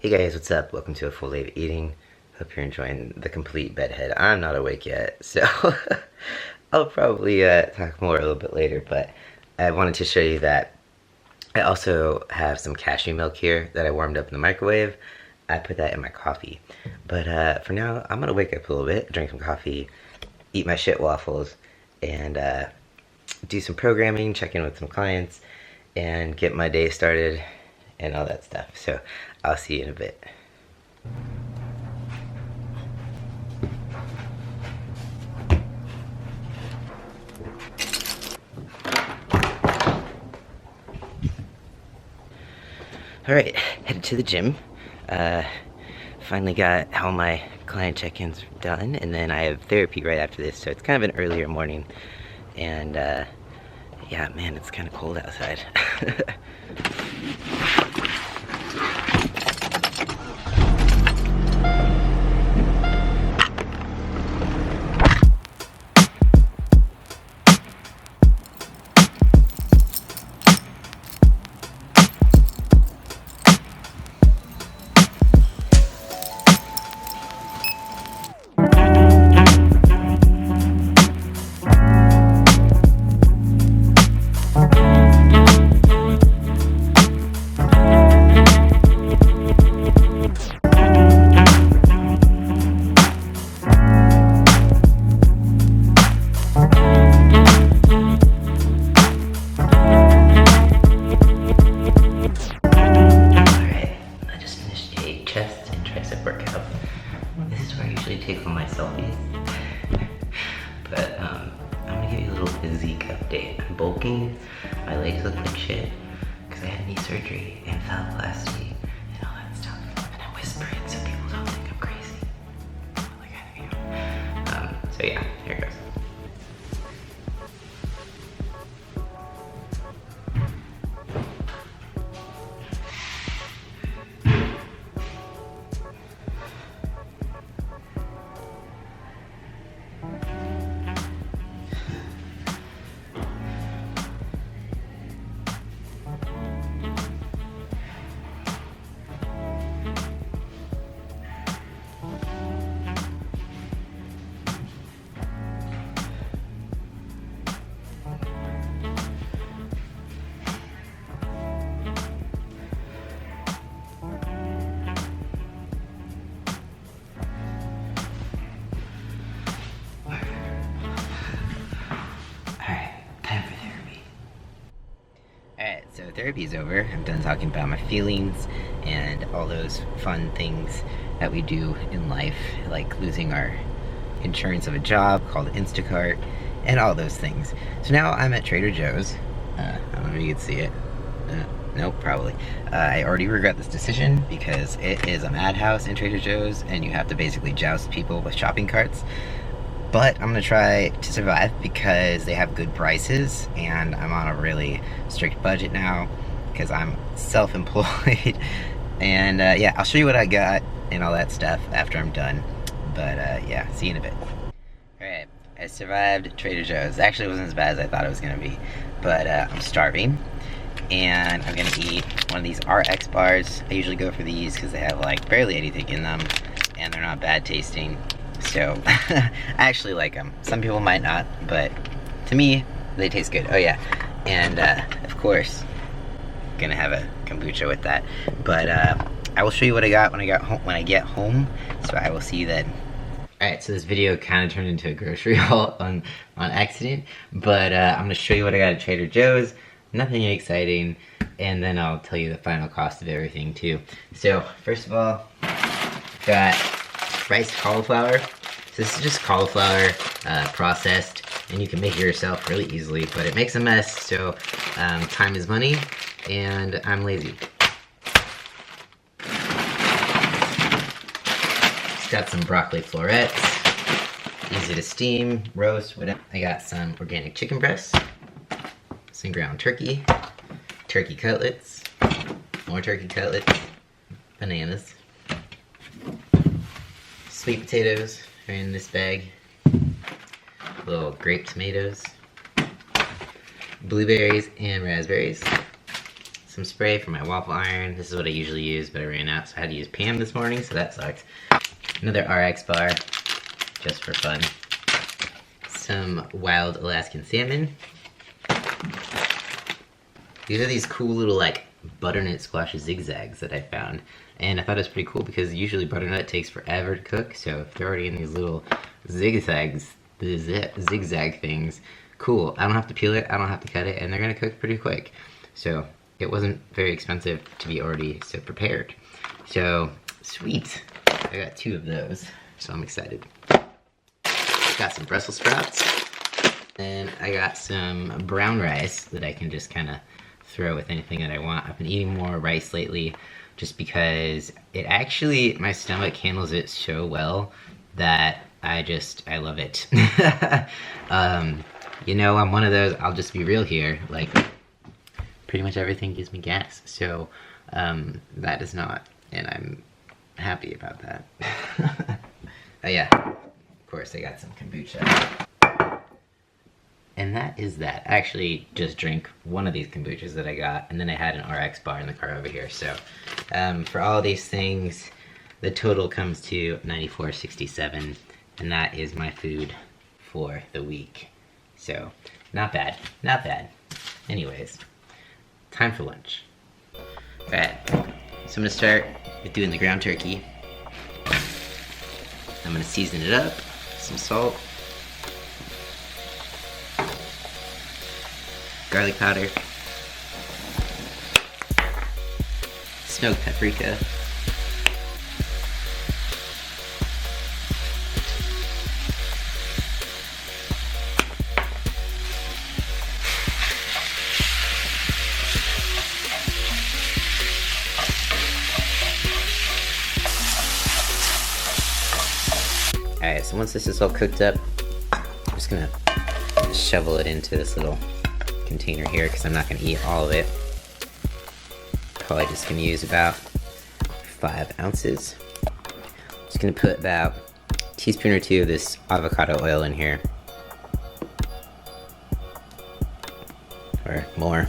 Hey guys, what's up? Welcome to a full day of eating. Hope you're enjoying the complete bedhead. I'm not awake yet, so I'll probably talk more a little bit later, but I wanted to show you that I also have some cashew milk here that I warmed up in the microwave. I put that in my coffee. But for now, I'm gonna wake up a little bit, drink some coffee, eat my shit waffles, and do some programming, check in with some clients, and get my day started and all that stuff. So I'll see you in a bit. Alright, headed to the gym. Finally got all my client check-ins done, and then I have therapy right after this, so it's kind of an earlier morning. And yeah, man, it's kind of cold outside. Chest and tricep workout. This is where I usually take all my selfies. But I'm gonna give you a little physique update. I'm bulking, my legs look like shit, because I had knee surgery and phalloplasty and all that stuff. And I'm whispering so people don't think I'm crazy. Like I am. So yeah, here it goes. Alright, so therapy's over. I'm done talking about my feelings and all those fun things that we do in life, like losing our insurance of a job called Instacart and all those things. So now I'm at Trader Joe's. I don't know if you can see it. Nope, probably. I already regret this decision because it is a madhouse in Trader Joe's and you have to basically joust people with shopping carts. But I'm gonna try to survive because they have good prices and I'm on a really strict budget now because I'm self-employed. And yeah, I'll show you what I got and all that stuff after I'm done. But yeah, see you in a bit. Alright, I survived Trader Joe's. Actually, it wasn't as bad as I thought it was gonna be. But I'm starving and I'm gonna eat one of these RX bars. I usually go for these because they have like barely anything in them and they're not bad tasting. So, I actually like them. Some people might not, but to me, they taste good. Oh yeah, and of course, gonna have a kombucha with that. But I will show you what I got when I get home. So I will see you then. All right, so this video kind of turned into a grocery haul on accident, but I'm gonna show you what I got at Trader Joe's. Nothing exciting, and then I'll tell you the final cost of everything too. So first of all, got riced cauliflower. So this is just cauliflower processed, and you can make it yourself really easily, but it makes a mess, so time is money, and I'm lazy. It's got some broccoli florets, easy to steam, roast, whatever. I got some organic chicken breasts, some ground turkey, turkey cutlets, more turkey cutlets, bananas, sweet potatoes are in this bag, little grape tomatoes, blueberries and raspberries, some spray for my waffle iron. This is what I usually use, but I ran out, so I had to use Pam this morning, so that sucks. Another RX bar, just for fun. Some wild Alaskan salmon. These are these cool little like butternut squash zigzags that I found. And I thought it was pretty cool because usually butternut takes forever to cook, so if they're already in these little zigzag things, cool. I don't have to peel it, I don't have to cut it, and they're gonna cook pretty quick. So it wasn't very expensive to be already so prepared. So sweet. I got 2 of those, so I'm excited. Got some Brussels sprouts, and I got some brown rice that I can just kind of throw with anything that I want. I've been eating more rice lately just because it actually, my stomach handles it so well that I love it. You know, I'm one of those, I'll just be real here, like pretty much everything gives me gas, so that is not, and I'm happy about that. Oh yeah, of course I got some kombucha. And that is that. I actually just drank one of these kombuchas that I got, and then I had an RX bar in the car over here. So for all these things, the total comes to $94.67, and that is my food for the week. So not bad, not bad. Anyways, time for lunch. All right, so I'm gonna start with doing the ground turkey. I'm gonna season it up, some salt, garlic powder, smoked paprika, alright, so once this is all cooked up, I'm just gonna shovel it into this little container here because I'm not going to eat all of it. Probably just going to use about 5 ounces. Just going to put about a teaspoon or 2 of this avocado oil in here. Or more.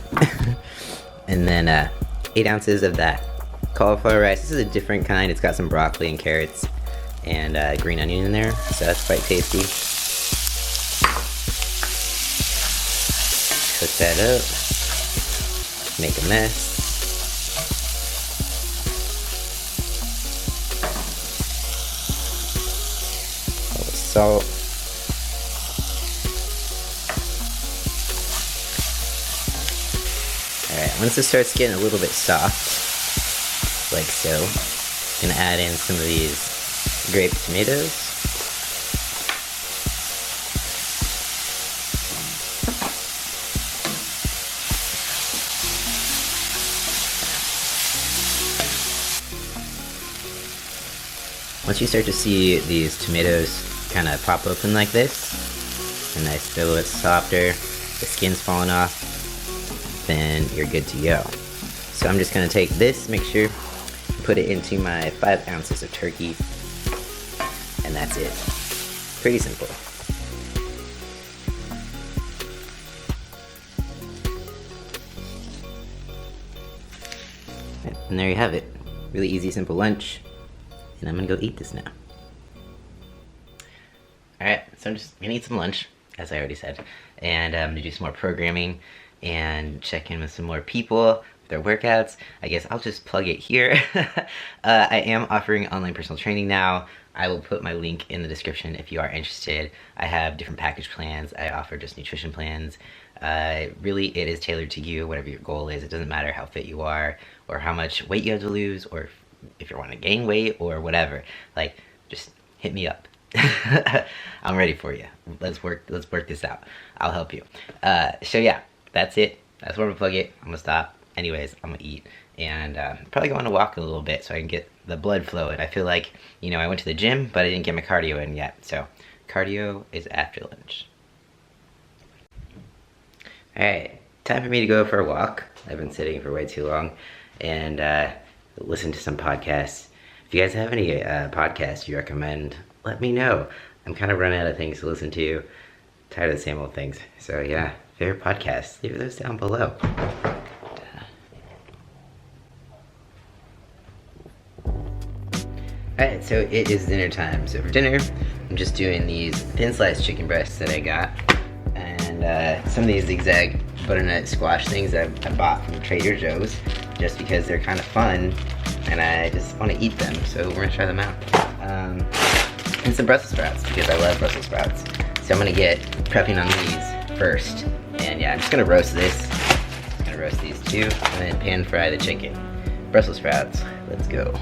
And then 8 ounces of that cauliflower rice. This is a different kind. It's got some broccoli and carrots and green onion in there, so that's quite tasty. Cook that up, make a mess. A little salt. Alright, once it starts getting a little bit soft, like so, I'm gonna add in some of these grape tomatoes. Once you start to see these tomatoes kind of pop open like this, and nice, feel it's softer, the skin's falling off, then you're good to go. So I'm just going to take this mixture, put it into my 5 ounces of turkey, and that's it. Pretty simple. And there you have it. Really easy, simple lunch. And I'm gonna go eat this now. Alright, so I'm just gonna eat some lunch, as I already said. And I'm gonna do some more programming and check in with some more people, their workouts. I guess I'll just plug it here. I am offering online personal training now. I will put my link in the description if you are interested. I have different package plans. I offer just nutrition plans. Really, it is tailored to you, whatever your goal is. It doesn't matter how fit you are, or how much weight you have to lose, or if you want to gain weight, or whatever. Like, just hit me up. I'm ready for you. Let's work this out. I'll help you. So yeah, that's it. That's where I'm gonna plug it. I'm gonna stop. Anyways, I'm gonna eat, and probably go on a walk a little bit so I can get the blood flowing. I feel like, you know, I went to the gym, but I didn't get my cardio in yet. So cardio is after lunch. Alright, time for me to go for a walk. I've been sitting for way too long, and listen to some podcasts. If you guys have any podcasts you recommend, let me know. I'm kind of running out of things to listen to. Tired of the same old things. So yeah, favorite podcasts, leave those down below. Alright, so it is dinner time. So for dinner, I'm just doing these thin sliced chicken breasts that I got. And some of these zigzag butternut squash things that I bought from Trader Joe's. Just because they're kind of fun and I just want to eat them. So we're going to try them out. And some Brussels sprouts because I love Brussels sprouts. So I'm going to get prepping on these first. And yeah, I'm just going to roast this. I'm going to roast these too. And then pan fry the chicken. Brussels sprouts. Let's go.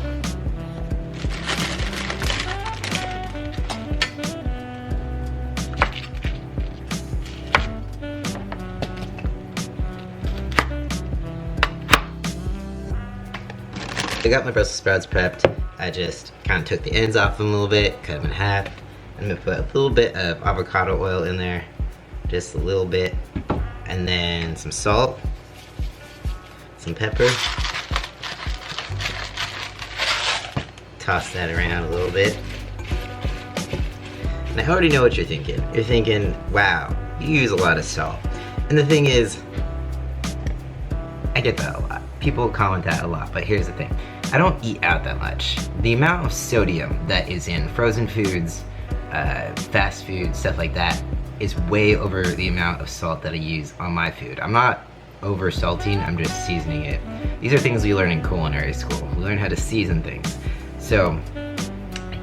I got my Brussels sprouts prepped. I just kind of took the ends off them a little bit, cut them in half. I'm gonna put a little bit of avocado oil in there, just a little bit, and then some salt, some pepper. Toss that around a little bit. And I already know what you're thinking. You're thinking, wow, you use a lot of salt. And the thing is, I get that a lot. People comment that a lot, but here's the thing. I don't eat out that much. The amount of sodium that is in frozen foods, fast food, stuff like that, is way over the amount of salt that I use on my food. I'm not over salting, I'm just seasoning it. These are things we learn in culinary school. We learn how to season things. So,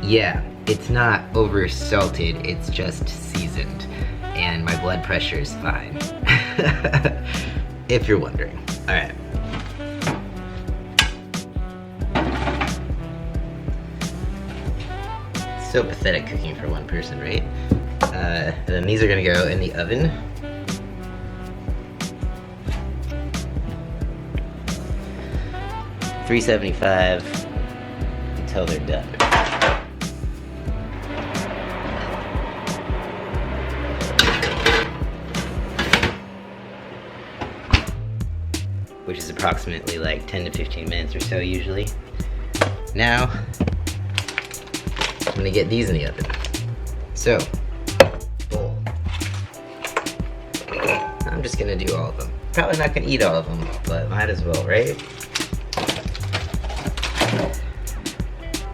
yeah, it's not over salted, it's just seasoned. And my blood pressure is fine. If you're wondering. Alright. So pathetic cooking for one person, right? And then these are gonna go in the oven. $375 until they're done. Which is approximately like 10 to 15 minutes or so usually. Now, I'm gonna get these in the oven. So, bowl. I'm just gonna do all of them. Probably not gonna eat all of them, but might as well, right?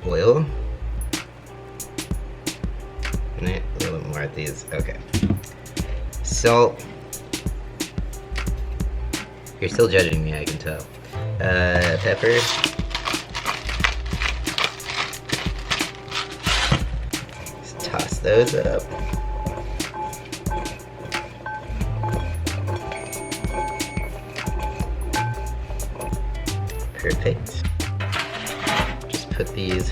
Oil. And a little bit more of these, okay. Salt. You're still judging me, I can tell. Pepper. Toss those up. Perfect. Just put these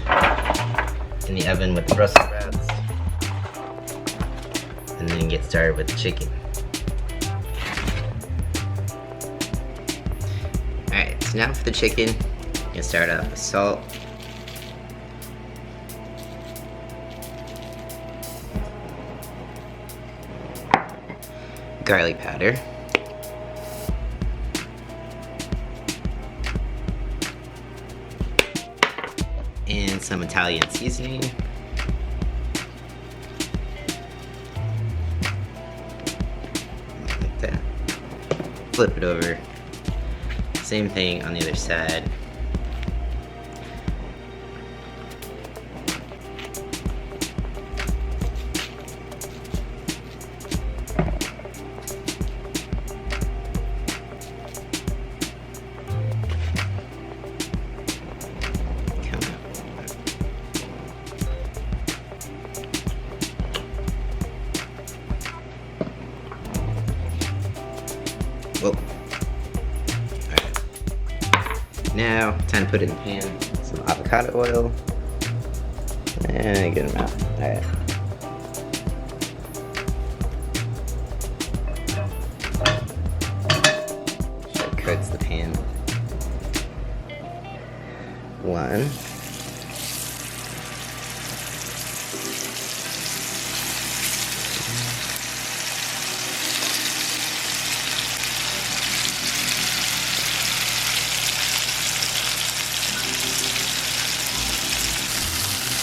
in the oven with the Brussels sprouts. And then get started with the chicken. Alright, so now for the chicken, I'm gonna start off with salt. Garlic powder, and some Italian seasoning, like that. Flip it over, same thing on the other side. Whoa. Alright. Now, time to put it in the pan. Some avocado oil. And a good amount. Alright. That coats the pan. One.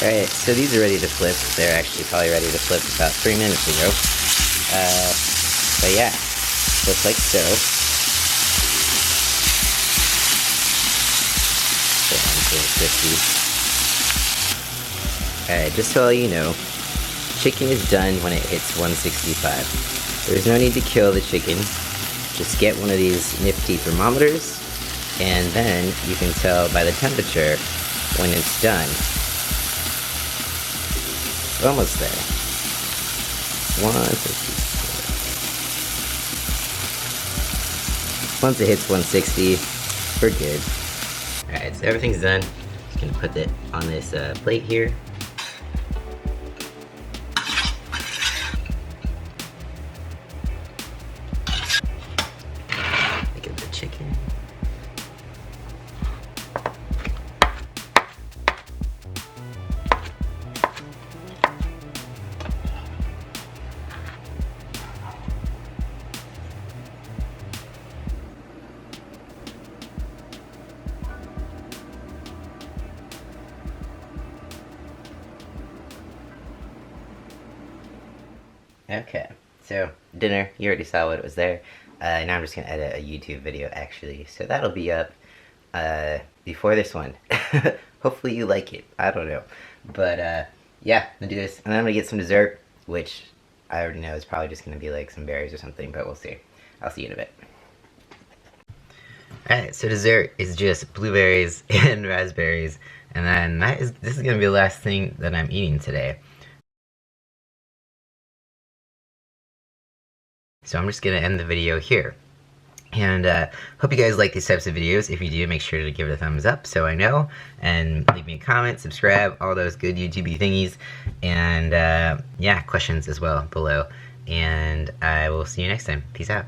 Alright, so these are ready to flip. They're actually probably ready to flip about 3 minutes ago. But yeah, just like so. Put on to 50. Alright, just so you know, chicken is done when it hits 165. There's no need to kill the chicken. Just get one of these nifty thermometers, and then you can tell by the temperature when it's done. Almost there. 164. Once it hits 160, we're good. Alright, so everything's done. Just gonna put it on this plate here. Look at the chicken. Okay, so dinner, you already saw what it was there. Now I'm just gonna edit a YouTube video actually, so that'll be up before this one. Hopefully you like it, I don't know. But yeah, I'm gonna do this, and then I'm gonna get some dessert, which I already know is probably just gonna be like some berries or something, but we'll see. I'll see you in a bit. Alright, so dessert is just blueberries and raspberries, and then this is gonna be the last thing that I'm eating today. So I'm just going to end the video here. And hope you guys like these types of videos. If you do, make sure to give it a thumbs up so I know. And leave me a comment, subscribe, all those good YouTube thingies. And yeah, questions as well below. And I will see you next time. Peace out.